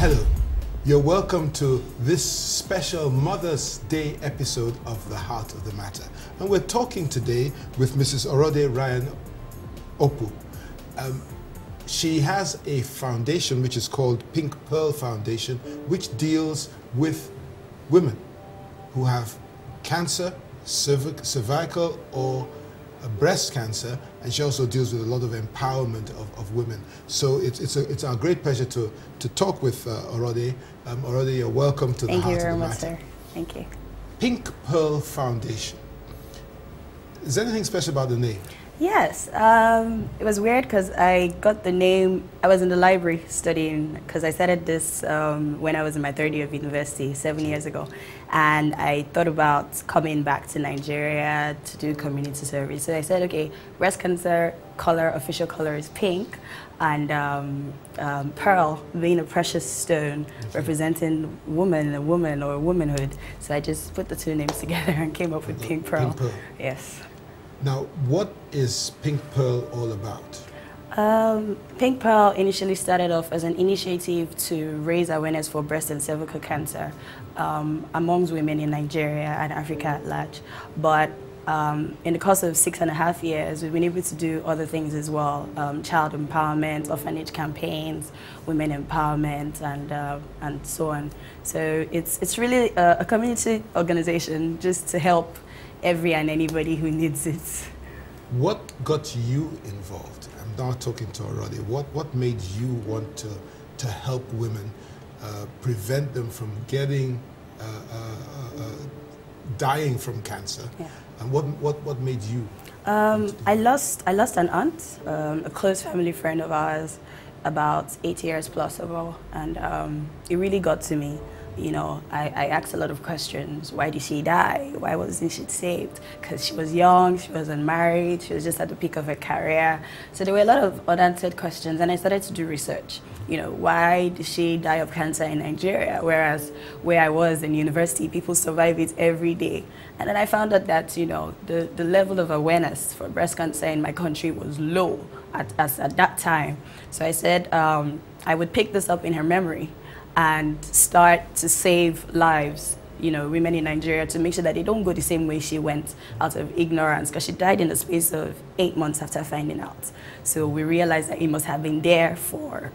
Hello, you're welcome to this special Mother's Day episode of The Heart of the Matter. And we're talking today with Mrs. Orode Ryan-Okpu. She has a foundation which is called Pink Pearl Foundation, which deals with women who have cancer, cervical or breast cancer, and she also deals with a lot of empowerment of women. So it's our great pleasure to talk with Orode. Orode, you're welcome to The Heart of the Matter. Thank you very much, sir. Thank you. Pink Pearl Foundation. Is there anything special about the name? Yes, it was weird because I got the name, I was in the library studying, because I started this when I was in my third year of university 7 years ago. And I thought about coming back to Nigeria to do community service. So I said, okay, breast cancer color, official color is pink, and pearl being a precious stone representing woman, a woman or womanhood. So I just put the two names together and came up with Pink Pearl. Pink Pearl. Yes. Now, what is Pink Pearl all about? Pink Pearl initially started off as an initiative to raise awareness for breast and cervical cancer amongst women in Nigeria and Africa at large. But in the course of 6.5 years, we've been able to do other things as well: child empowerment, orphanage campaigns, women empowerment, and so on. So it's really a community organization just to help every and anybody who needs it. What got you involved? I'm now talking to Orode. What made you want to help women, prevent them from getting, dying from cancer? Yeah. And what made you? I lost an aunt, a close family friend of ours, about 8 years plus ago, and it really got to me. You know, I asked a lot of questions. Why did she die? Why wasn't she saved? Because she was young, she wasn't married, she was just at the peak of her career. So there were a lot of unanswered questions, and I started to do research. You know, why did she die of cancer in Nigeria, whereas where I was in university, people survive it every day? And then I found out that, you know, the level of awareness for breast cancer in my country was low at that time. So I said I would pick this up in her memory and start to save lives, you know, women in Nigeria, to make sure that they don't go the same way she went out of ignorance, because she died in the space of 8 months after finding out. So we realized that it must have been there for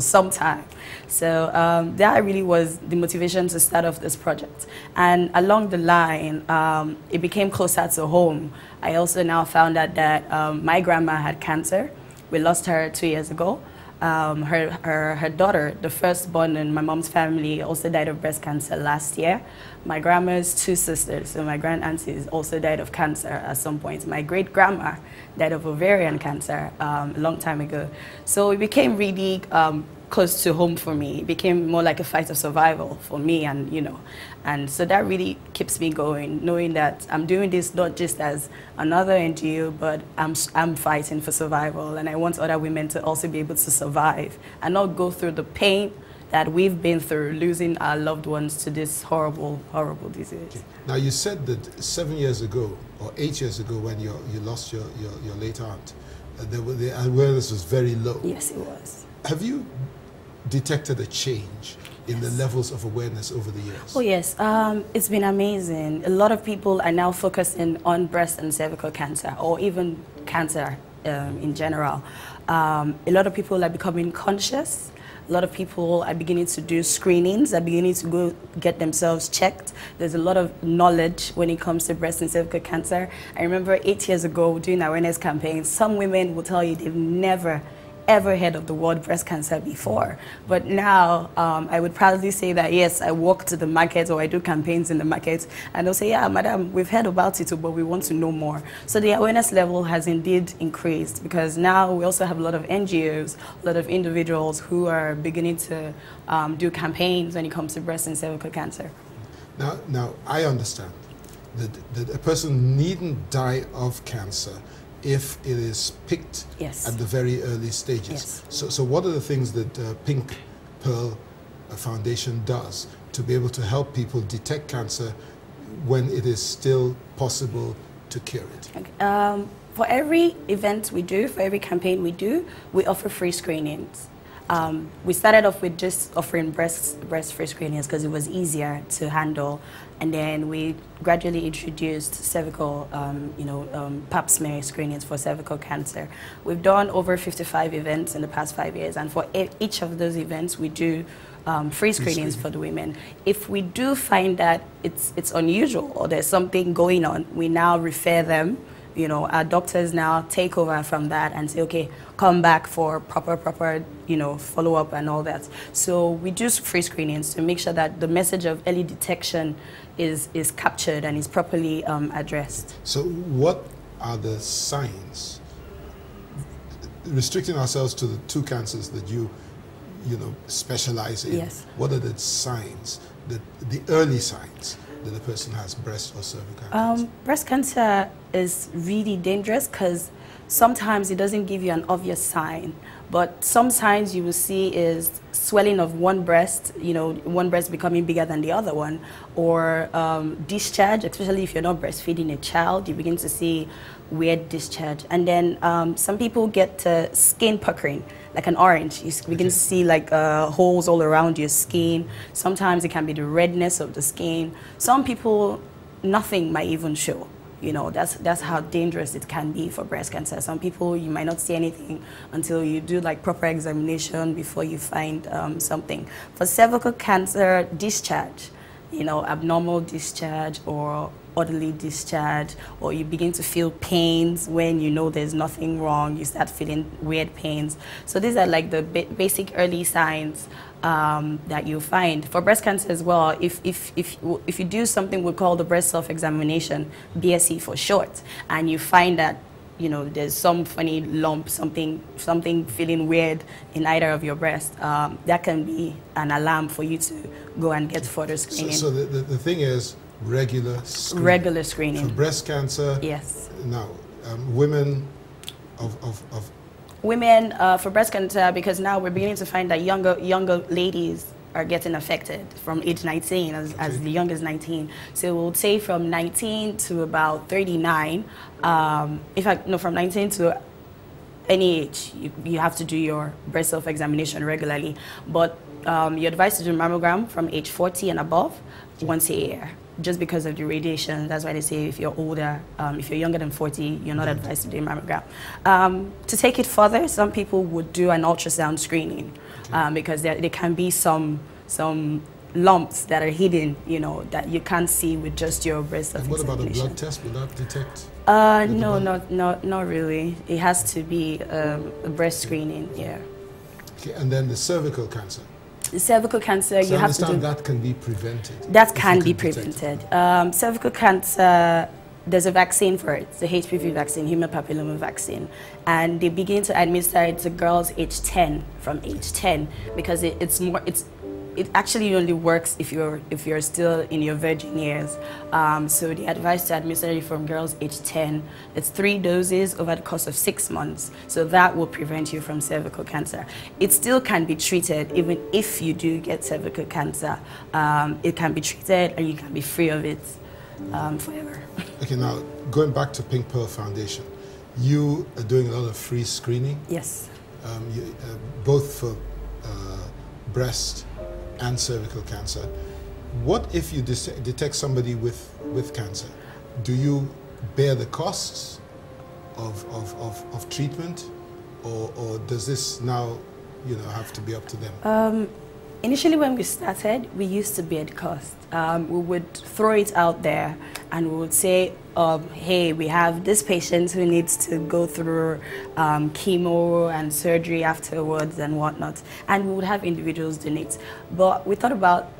some time. So that really was the motivation to start off this project. And along the line, it became closer to home. I also now found out that my grandma had cancer. We lost her 2 years ago. Her daughter, the firstborn in my mom's family, also died of breast cancer last year. My grandma's 2 sisters, so my grand aunties, also died of cancer at some point. My great grandma died of ovarian cancer a long time ago. So it became really close to home for me. It became more like a fight of survival for me, and you know, and so that really keeps me going, knowing that I'm doing this not just as another NGO, but I'm fighting for survival, and I want other women to also be able to survive and not go through the pain that we've been through, losing our loved ones to this horrible, horrible disease. Okay. Now, you said that 7 years ago, or 8 years ago, when you lost your late aunt, the awareness was very low. Yes, it was. Have you detected a change in the levels of awareness over the years? Oh yes, it's been amazing. A lot of people are now focusing on breast and cervical cancer, or even cancer in general. A lot of people are becoming conscious. A lot of people are beginning to do screenings, are beginning to go get themselves checked. There's a lot of knowledge when it comes to breast and cervical cancer. I remember 8 years ago doing awareness campaigns, some women will tell you they've never ever heard of the word breast cancer before. But now I would proudly say that, yes, I walk to the market or I do campaigns in the market, and they'll say, yeah, madam, we've heard about it, but we want to know more. So the awareness level has indeed increased, because now we also have a lot of NGOs, a lot of individuals who are beginning to do campaigns when it comes to breast and cervical cancer. Now I understand that a person needn't die of cancer if it is picked at the very early stages. So what are the things that Pink Pearl Foundation does to be able to help people detect cancer when it is still possible to cure it? Okay. For every event we do, for every campaign we do, we offer free screenings. We started off with just offering breast free screenings because it was easier to handle, and then we gradually introduced cervical, pap smear screenings for cervical cancer. We've done over 55 events in the past 5 years, and for each of those events, we do free screenings for the women. If we do find that it's unusual or there's something going on, we now refer them. Our doctors now take over from that and say, okay, come back for proper, follow-up and all that. So we do free screenings to make sure that the message of early detection is captured and is properly addressed. So what are the signs, restricting ourselves to the 2 cancers that you specialize in? Yes. What are the signs, the early signs that the person has breast or cervical cancer? Breast cancer is really dangerous because sometimes it doesn't give you an obvious sign, but some signs you will see is swelling of one breast, one breast becoming bigger than the other one, or discharge, especially if you're not breastfeeding a child, you begin to see weird discharge. And then some people get skin puckering, like an orange. You begin to see like holes all around your skin. Sometimes it can be the redness of the skin. Some people, nothing might even show. That's how dangerous it can be for breast cancer. Some people, you might not see anything until you do like proper examination before you find something. For cervical cancer, discharge, abnormal discharge or orderly discharge, or you begin to feel pains when there's nothing wrong, you start feeling weird pains. So these are like the basic early signs that you find. For breast cancer as well, if you do something we call the breast self-examination, BSE for short, and you find that there's some funny lump, something feeling weird in either of your breasts, that can be an alarm for you to go and get further screening. So the thing is regular screening. Regular screening. For breast cancer. Yes. Now, women Women for breast cancer, because now we're beginning to find that younger ladies are getting affected from age 19, as the youngest 19. So we'll say from 19 to about 39. From 19 to any age, you have to do your breast self-examination regularly. But you're advised to do mammogram from age 40 and above once a year, just because of the radiation. That's why they say if you're older, if you're younger than 40, you're not advised to do a mammogram. To take it further, some people would do an ultrasound screening because there can be some lumps that are hidden, that you can't see with just your breast self-examination. And what about a blood test? Will that detect? No, not really. It has to be a breast screening, yeah. Okay, and then the cervical cancer. The cervical cancer, so you have to do... that can be prevented. That can be prevented. Cervical cancer, there's a vaccine for it, the HPV vaccine, human papilloma vaccine. And they begin to administer it to girls age 10, from age 10, because it actually only works if you're still in your virgin years. So the advice to administer it from girls age 10. It's 3 doses over the course of 6 months. So that will prevent you from cervical cancer. It still can be treated even if you do get cervical cancer. It can be treated and you can be free of it forever. Okay, now going back to Pink Pearl Foundation, you are doing a lot of free screening. Yes. Both for breast and cervical cancer. What if you detect somebody with cancer? Do you bear the costs of treatment, or does this now have to be up to them? Initially, when we started, we used to bear the cost. We would throw it out there and we would say, hey, we have this patient who needs to go through chemo and surgery afterwards and whatnot. And we would have individuals donate. But we thought about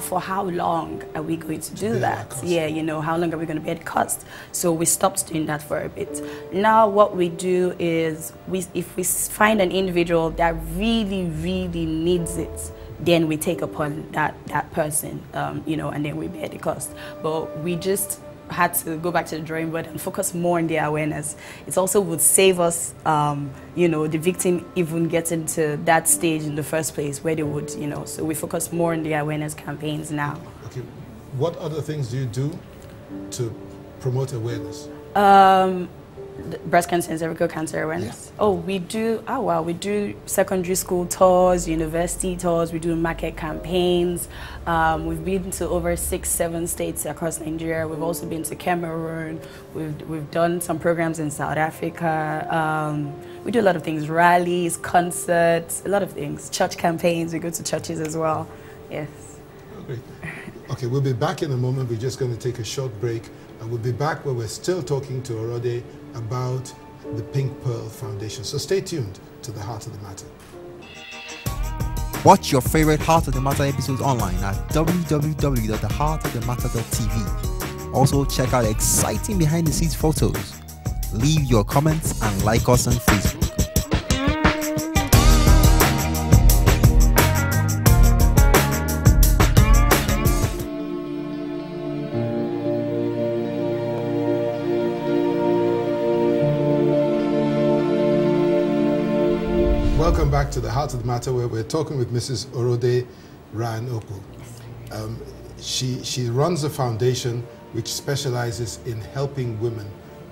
for how long are we going to do that? Yeah, you know, how long are we going to bear the cost? So we stopped doing that for a bit. Now what we do is, if we find an individual that really, really needs it, then we take upon that person, you know, and then we bear the cost. But we just had to go back to the drawing board and focus more on the awareness. It also would save us, you know, the victim even getting to that stage in the first place where they would, you know, so we focus more on the awareness campaigns now. Okay, what other things do you do to promote awareness? Breast cancer and cervical cancer awareness. Yeah. Oh, we do, we do secondary school tours, university tours, we do market campaigns. We've been to over 6-7 states across Nigeria. We've also been to Cameroon. We've done some programs in South Africa. We do a lot of things, rallies, concerts, a lot of things. Church campaigns, we go to churches as well. Yes. Oh, great. Okay, we'll be back in a moment. We're just going to take a short break. And we'll be back where we're still talking to Orode about the Pink Pearl Foundation. So stay tuned to the Heart of the Matter. Watch your favorite Heart of the Matter episodes online at www.theheartofthematter.tv. Also check out exciting behind the scenes photos. Leave your comments and like us on Facebook. Welcome back to the Heart of the Matter, where we're talking with Mrs. Orode Ryan-Okpu. She runs a foundation which specializes in helping women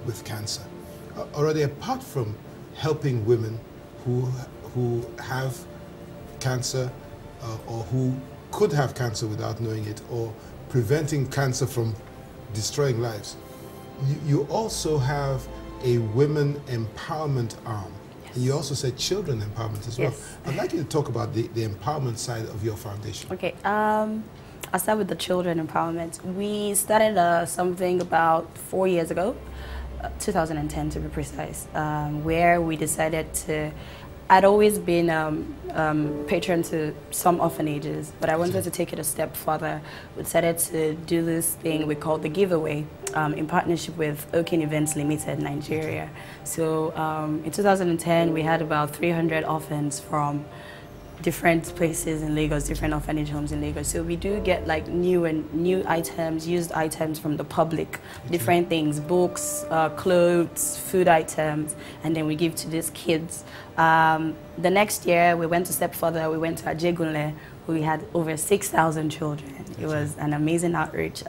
with cancer. Orode, apart from helping women who have cancer or who could have cancer without knowing it, or preventing cancer from destroying lives, you also have a women empowerment arm. And you also said children empowerment as well. Yes. I'd like you to talk about the empowerment side of your foundation. Okay, I'll start with the children empowerment. We started something about 4 years ago, 2010 to be precise, where we decided to, I'd always been patron to some orphanages, but I wanted to take it a step further. We decided to do this thing we call the giveaway in partnership with Okin Events Limited, Nigeria. So in 2010, we had about 300 orphans from different places in Lagos, different orphanage homes in Lagos. So we do get like new items, used items from the public, different things, books, clothes, food items, and then we give to these kids. The next year, we went a step further. We went to Ajegunle. We had over 6,000 children. It was an amazing outreach.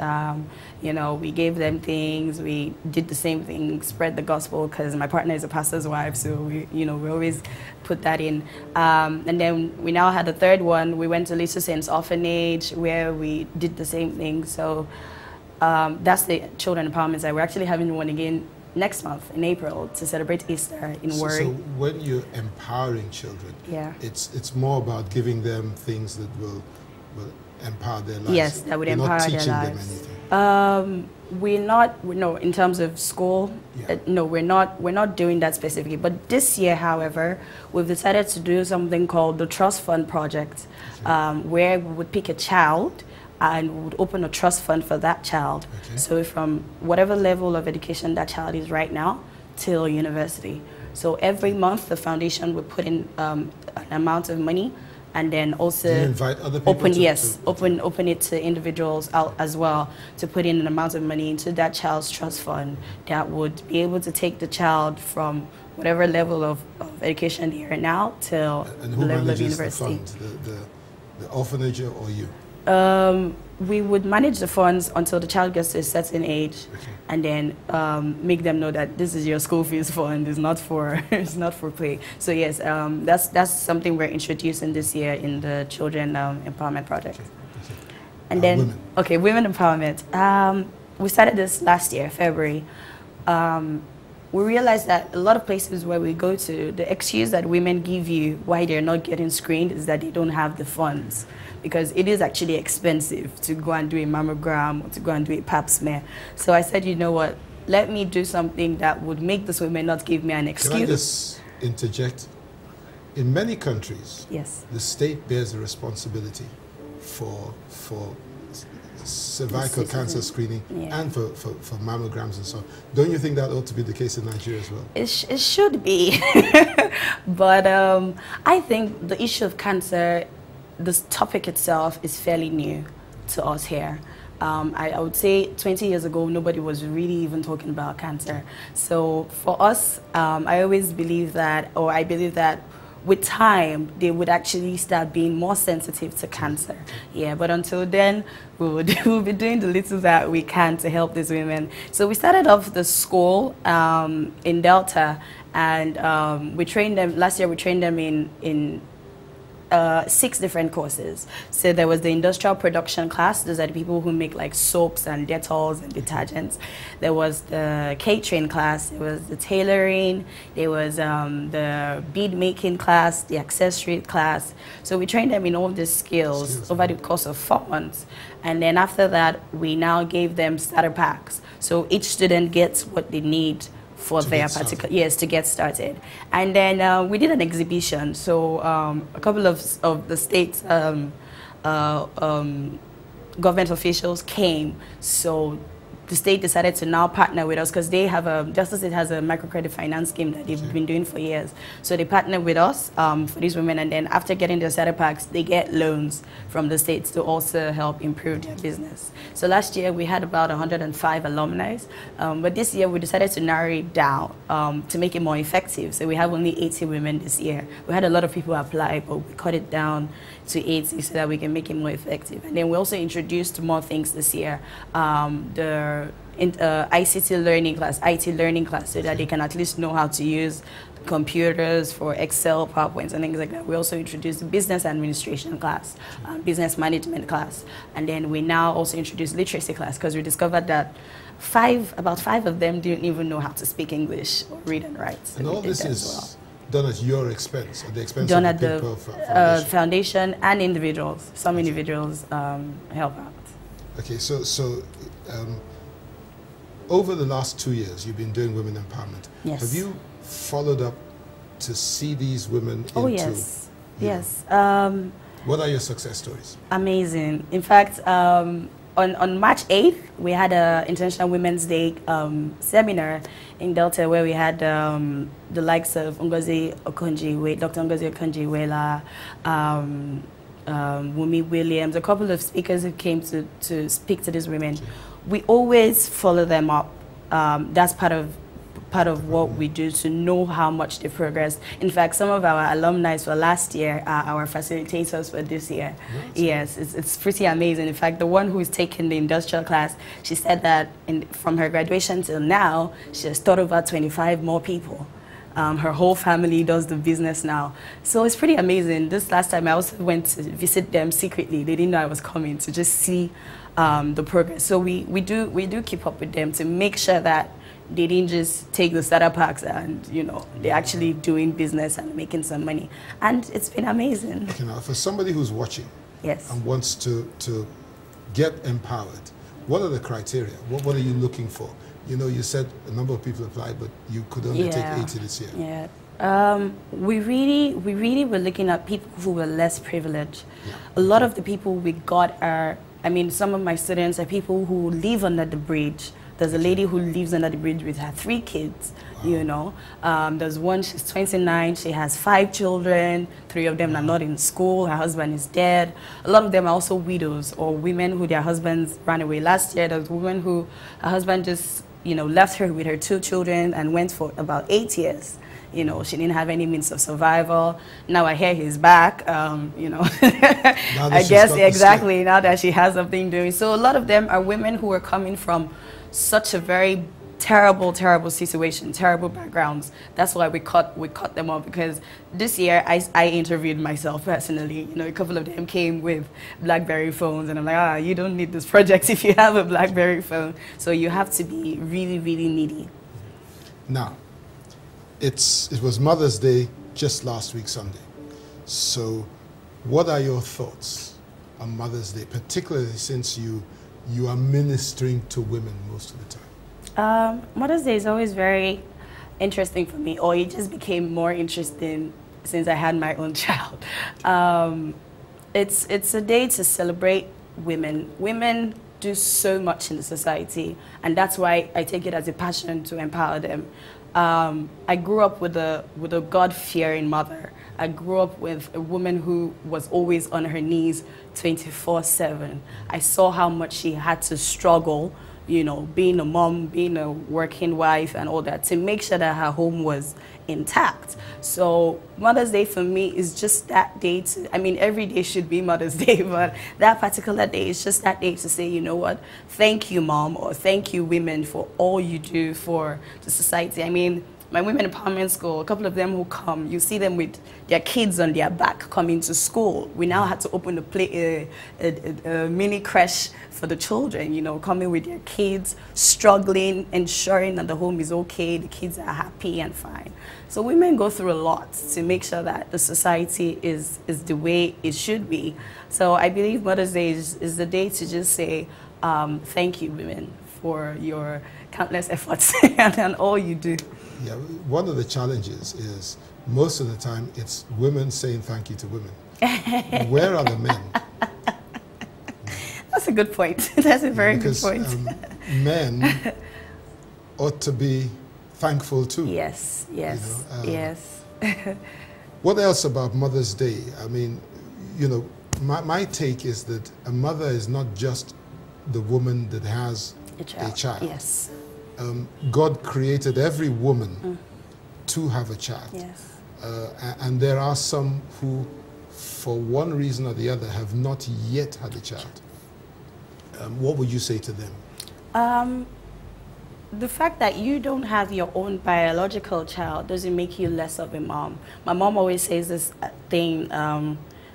You know, we gave them things. We did the same thing, spread the gospel, because my partner is a pastor's wife, so we always put that in. And then we now had a third one. We went to Little Saints Orphanage, where we did the same thing. So that's the children empowerment side. We're actually having one again next month in April to celebrate Easter in Warri. So when you're empowering children, yeah, it's more about giving them things that will empower their lives. Yes, that would You're empower not their teaching lives. them anything. No, in terms of school, Yeah. no, we're not doing that specifically. But this year, however, we've decided to do something called the Trust Fund Project, where we would pick a child and we would open a trust fund for that child. Okay. So from whatever level of education that child is right now till university. So every month the foundation would put in an amount of money, and then also Do you invite other people open it to individuals out as well, to put in an amount of money into that child's trust fund that would be able to take the child from whatever level of education they are now till And the who level of manages university. the fund? The orphanage or you? We would manage the funds until the child gets to a certain age, and then make them know that this is your school fees fund. It's not for play. So yes, that's something we're introducing this year in the Children Empowerment Project. Okay. And then Women. Women empowerment. We started this last year, February. we realized that a lot of places where we go to, the excuse that women give you why they're not getting screened is that they don't have the funds, because it is actually expensive to go and do a mammogram or to go and do a pap smear. So I said, you know what, let me do something that would make these women not give me an excuse. Can I just interject? In many countries, yes, the state bears the responsibility for cervical cancer screening, yeah, and for mammograms and so on. Don't you think that ought to be the case in Nigeria as well? It should be. But I think the issue of cancer, this topic itself is fairly new to us here. I would say 20 years ago, nobody was really even talking about cancer. So for us, I always believe that, or I believe that with time, they would actually start being more sensitive to cancer. Yeah, but until then, we'll be doing the little that we can to help these women. So we started off the school in Delta, and we trained them, last year we trained them in 6 different courses. So there was the industrial production class. Those are the people who make like soaps and Dettol and detergents. There was the catering class. There was the tailoring. There was the bead making class, the accessory class. So we trained them in all these skills over the course of 4 months. And then after that, we now gave them starter packs. So each student gets what they need for their particular, yes, to get started. And then we did an exhibition. So a couple of the state's government officials came. So the state decided to now partner with us, because they have Justice State has a microcredit finance scheme that they've been doing for years. So they partnered with us for these women, and then after getting their starter packs, they get loans from the states to also help improve their business. So last year we had about 105 alumni, but this year we decided to narrow it down to make it more effective. So we have only 80 women this year. We had a lot of people apply, but we cut it down to 80 so that we can make it more effective. And then we also introduced more things this year. The ICT learning class, IT learning class, so that they can at least know how to use computers for Excel, PowerPoints, and things like that. We also introduced the business administration class, business management class, and then we now also introduced literacy class, because we discovered that about five of them didn't even know how to speak English or read and write. So and all this is done at your expense, at the expense done of the at people the foundation and individuals. Some individuals help out. Okay, so over the last 2 years, you've been doing women empowerment. Yes. Have you followed up to see these women into? Oh yes, yes. What are your success stories? Amazing. In fact, on March 8th, we had an International Women's Day seminar in Delta, where we had the likes of Dr. Ngozi Okonjo-Iweala, Wumi Williams, a couple of speakers who came to speak to these women. We always follow them up. That's part of what we do, to know how much they progressed. In fact, some of our alumni for last year are our facilitators for this year. Yes, it's pretty amazing. In fact, the one who is taking the industrial class, she said that from her graduation till now, she has taught over 25 more people. Her whole family does the business now. So it's pretty amazing. This last time I also went to visit them secretly. They didn't know I was coming, to just see the progress. So we do keep up with them to make sure that they didn't just take the starter packs and, you know, they're actually doing business and making some money. And it's been amazing. Okay, now for somebody who's watching, yes, and wants to get empowered, what are the criteria? What are you looking for? You know, you said a number of people applied, but you could only take 80 this year. Yeah. We really were looking at people who were less privileged. Yeah. A lot of the people we got are, I mean, some of my students are people who live under the bridge. There's a lady who lives under the bridge with her 3 kids, you know. There's one, she's 29, she has 5 children, 3 of them are not in school, her husband is dead. A lot of them are also widows, or women who their husbands ran away. Last year, there was a woman who her husband just, you know, left her with her 2 children and went for about 8 years. You know, she didn't have any means of survival. Now I hear he's back, you know. I guess, exactly, now that she has something doing. So a lot of them are women who are coming from such a very terrible situation, terrible backgrounds. That's why we cut them off, because this year I interviewed myself personally. You know, a couple of them came with BlackBerry phones, and I'm like, you don't need this project if you have a BlackBerry phone. So you have to be really, really needy. Now, It was Mother's Day just last week, Sunday. So what are your thoughts on Mother's Day, particularly since you are ministering to women most of the time? Mother's Day is always very interesting for me, or it just became more interesting since I had my own child. It's a day to celebrate women. Women do so much in the society, and that's why I take it as a passion to empower them. I grew up with a God-fearing mother. I grew up with a woman who was always on her knees 24/7. I saw how much she had to struggle, you know, being a mom, being a working wife and all that, to make sure that her home was intact. So Mother's Day for me is just that day to, I mean, every day should be Mother's Day, but that particular day is just that day to say, you know what, thank you, Mom, or thank you, women, for all you do for the society. I mean, my women empowerment school, a couple of them who come, you see them with their kids on their back coming to school. We now had to open a mini creche for the children, you know, coming with their kids, struggling, ensuring that the home is okay, the kids are happy and fine. So women go through a lot to make sure that the society is the way it should be. So I believe Mother's Day is the day to just say, thank you, women, for your countless efforts and all you do. Yeah, one of the challenges is most of the time it's women saying thank you to women. Where are the men? That's a good point. That's a very good point. Men ought to be thankful too. Yes, yes, you know, yes. What else about Mother's Day? I mean, you know, my take is that a mother is not just the woman that has a child. Yes. God created every woman to have a child. Yes. And there are some who, for one reason or the other, have not yet had a child. What would you say to them? The fact that you don't have your own biological child doesn't make you less of a mom. My mom always says this thing,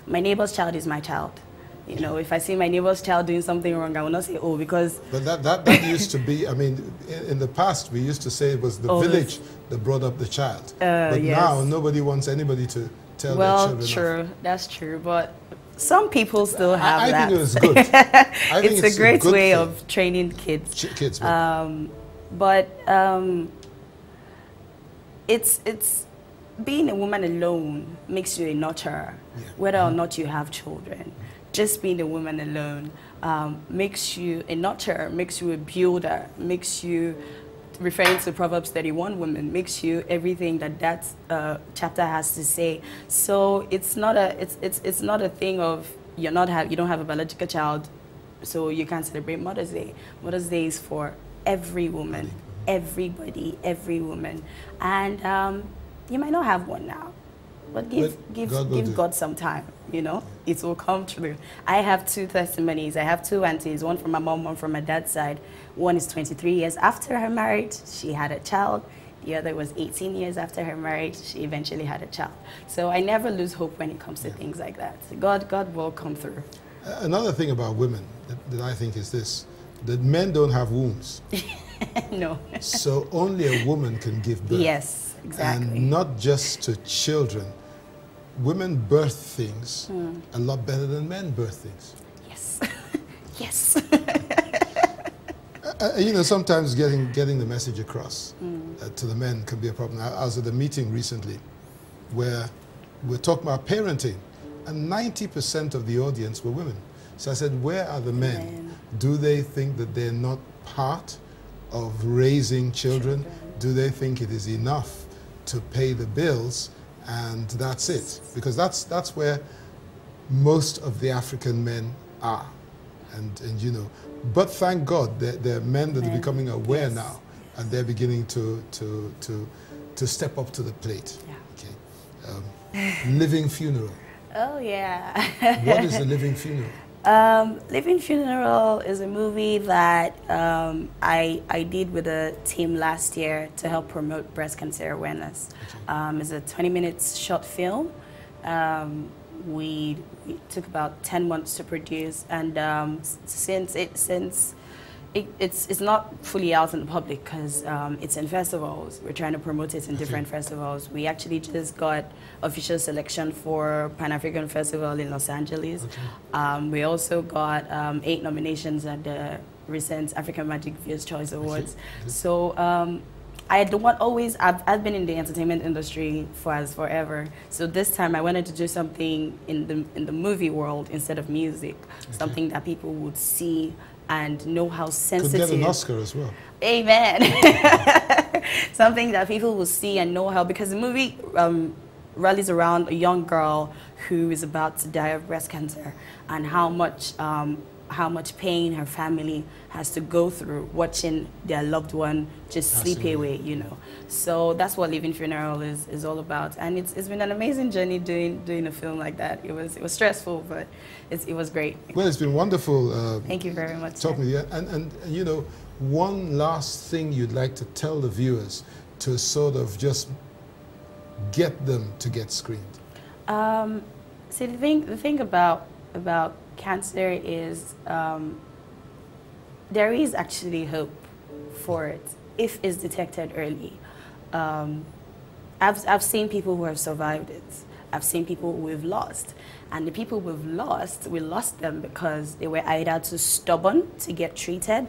my neighbor's child is my child. You know, if I see my neighbor's child doing something wrong, I will not say, oh, because... But that used to be, I mean, in the past, we used to say it was the village that brought up the child. But yes. Now, nobody wants anybody to tell their children off. Well, true, that's true. But some people still have that. I think it was good. I think it's a great way of training kids. It's being a woman alone makes you a nurturer, whether or not you have children. Just being a woman alone makes you a nurturer, makes you a builder, makes you, referring to Proverbs 31 women, makes you everything that chapter has to say. So it's not a thing of you don't have a biological child, so you can't celebrate Mother's Day. Mother's Day is for every woman, everybody, every woman, and you might not have one now. But give God some time, you know, it will come true. I have two testimonies. I have two aunties, one from my mom, one from my dad's side. One is 23 years after her marriage, she had a child. The other was 18 years after her marriage, she eventually had a child. So I never lose hope when it comes to things like that. God will come through. Another thing about women that I think is this, that men don't have wombs. No. So only a woman can give birth. Yes, exactly. And not just to children. Women birth things a lot better than men birth things. Yes. Yes. You know, sometimes getting the message across to the men can be a problem. I was at a meeting recently where we're talking about parenting, and 90% of the audience were women. So I said, where are the men? Do they think that they're not part of raising children? Do they think it is enough to pay the bills and that's it? Because that's where most of the African men are, and you know. But thank God there are men that are becoming aware now, and they're beginning to step up to the plate. Yeah. Okay. Living Funeral. Oh yeah. What is a Living Funeral? Living Funeral is a movie that I did with a team last year to help promote breast cancer awareness. Okay. It's a 20-minute short film. We took about 10 months to produce, and since It's not fully out in the public because it's in festivals. We're trying to promote it in different festivals. We actually just got official selection for Pan-African Festival in Los Angeles. We also got 8 nominations at the recent African Magic Viewers Choice Awards. So I don't want always, I've been in the entertainment industry forever. So this time I wanted to do something in the movie world instead of music, something that people would see and know how sensitive. Could get an Oscar as well. Amen. Something that people will see and know how, because the movie rallies around a young girl who is about to die of breast cancer, and how much pain her family has to go through watching their loved one just sleep away, you know. So that's what Living Funeral is all about, and it's been an amazing journey doing a film like that. It was stressful, but it was great. Well, it's been wonderful. Thank you very much. Talking with you, and you know, one last thing you'd like to tell the viewers to sort of just get them to get screened. See, the thing about cancer is there is actually hope for it if it's detected early. I've seen people who have survived it. I've seen people who we've lost. And the people we've lost, we lost them because they were either too stubborn to get treated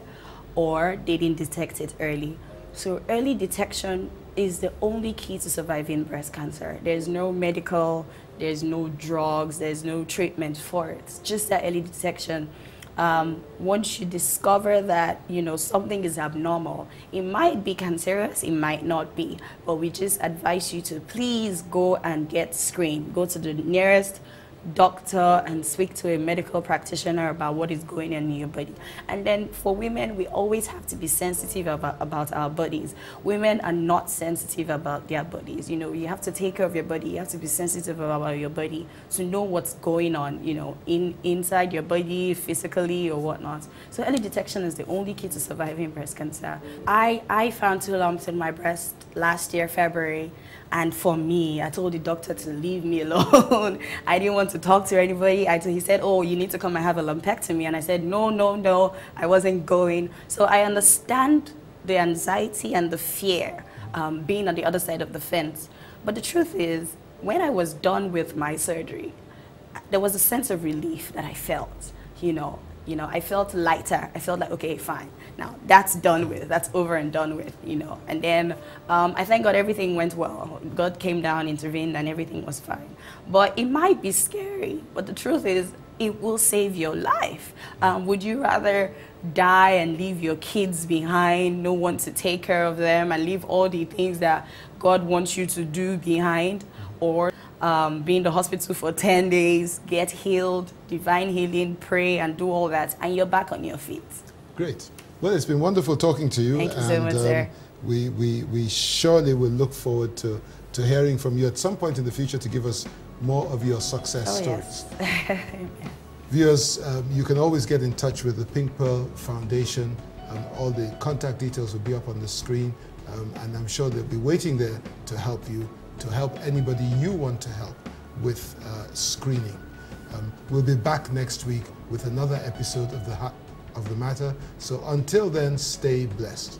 or they didn't detect it early. So early detection is the only key to surviving breast cancer. There's no medical, there's no drugs, there's no treatment for it. It's just that early detection. Once you discover that, you know, something is abnormal, it might be cancerous, it might not be, but we just advise you to please go and get screened. Go to the nearest doctor and speak to a medical practitioner about what is going on in your body. And then for women, we always have to be sensitive about our bodies. Women are not sensitive about their bodies. You know, you have to take care of your body. You have to be sensitive about your body to know what's going on, you know, inside your body, physically or whatnot. So early detection is the only key to surviving breast cancer. I found 2 lumps in my breast last year, February. And for me, I told the doctor to leave me alone. I didn't want to talk to anybody. He said, oh, you need to come and have a lumpectomy. And I said, no, I wasn't going. So I understand the anxiety and the fear being on the other side of the fence. But the truth is, when I was done with my surgery, there was a sense of relief that I felt, you know, I felt lighter. I felt like, okay, fine. Now that's done with. That's over and done with, you know. And then I thank God everything went well. God came down, intervened, and everything was fine. But it might be scary. But the truth is, it will save your life. Would you rather die and leave your kids behind, no one to take care of them, and leave all the things that God wants you to do behind, or be in the hospital for 10 days, get healed, divine healing, pray, and do all that, and you're back on your feet? Great. Well, it's been wonderful talking to you. Thank you so much, sir. We surely will look forward to hearing from you at some point in the future to give us more of your success stories. Yes. Viewers, you can always get in touch with the Pink Pearl Foundation. All the contact details will be up on the screen, and I'm sure they'll be waiting there to help you, to help anybody you want to help with screening. We'll be back next week with another episode of The Matter. So until then, stay blessed.